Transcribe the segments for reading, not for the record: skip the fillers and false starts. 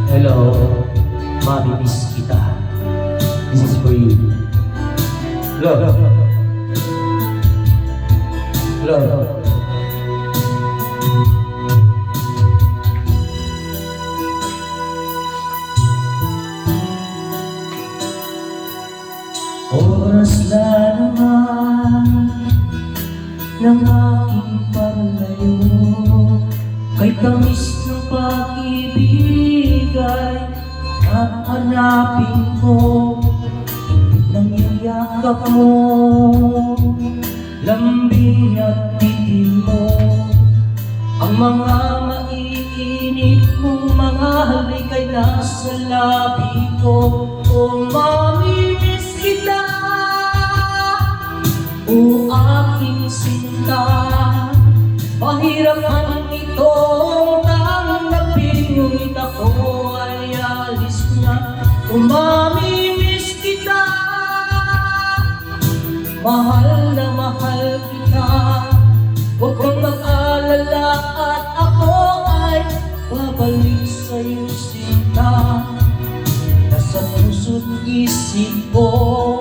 Hello, Mami, miss kita. This is for you. Love. Love. Oras na naman ng aking paglayo, kay tamis ng pag-ibig ay hanapin ko. Nang iyakap mo, lambing at titil mo, ang mga maiinit mong mga halikay nasa labi ko. O Mami, miss kita, o aking sinta, mahirap man itong tanggapin, ngunit ako ay alis na. O Mami, miss kita, mahal na mahal kita, huwag kang mag-alala at ako ay babalik sa'yo, sinta. Nasa puso't isip ko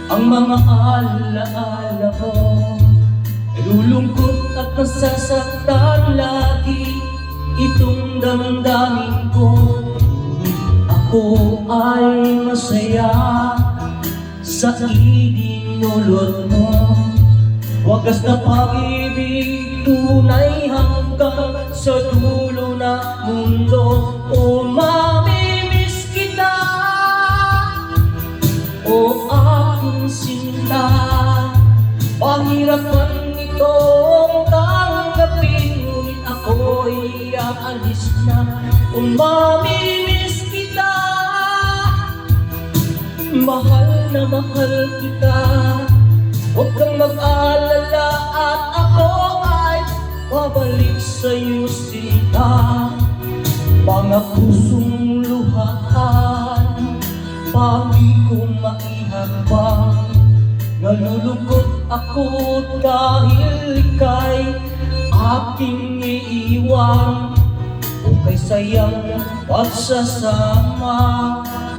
ang mga alaala ko, nalulungkot at nasasaktan lagi itong damdamin ko. Ako ay masaya sa idinulot mo, wagas na pag-ibig, tunay hanggang sa dulo ng mundo. O Mami, miss kita, o aking sinta, mahirap man itong tanggapin, ngunit ako'y aalis na. O Mami, miss kita, mahal na mahal kita, huwag kang mag-alala at ako ay babalik sa'yo, sinta. Mga pusong luhaan, pagi ko maihambang, nalulungkot ako dahil ika'y aking iiwan. O kay sayang pagsasama,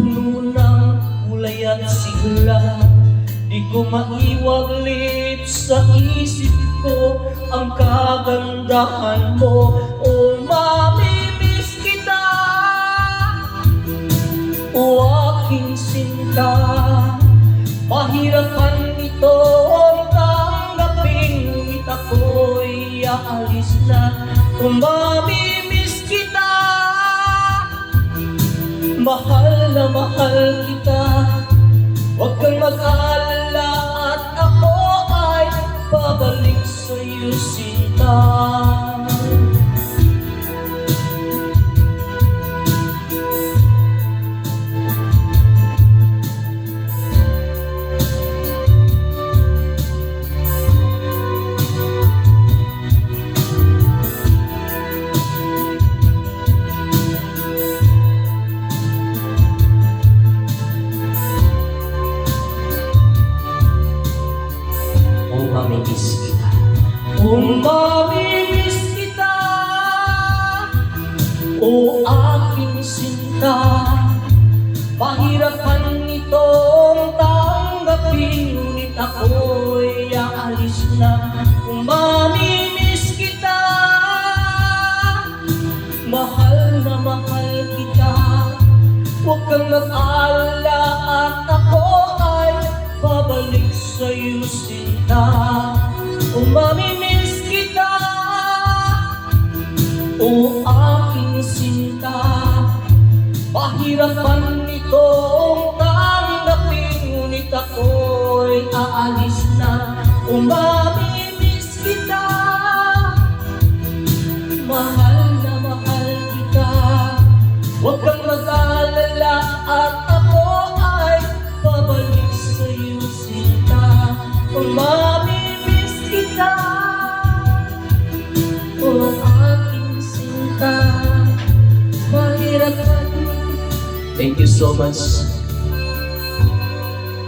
puno ng kulay at sigla, di ko maiwaglit sa isip ko ang kagandahan mo. O Mami, miss kita, o aking sinta, mahirap man itong tanggapin, ngunit ako'y aalis na. O Mami, miss kita, mahal na mahal kita, huwag kang mag-alala at ako ay babalik sa'yo, sinta. Mami, miss kita. O Mami, miss kita, o aking sinta, mahirap man itong tanggapin, ngunit ako'y aalis na. O Mami, miss kita, mahal na mahal kita, huwag kang mag-alala at ako ay babalik sa'yo, sinta. O Mami, miss kita, o aking sinta, mahirap man itong tanggapin, ngunit ako'y aalis na. O Mami, miss kita, mahal na mahal kita, huwag kang mag-alala at ako ay babalik sa'yo, sinta. O Mami, miss kita, o aking sinta, mahirap man. Thank you so much.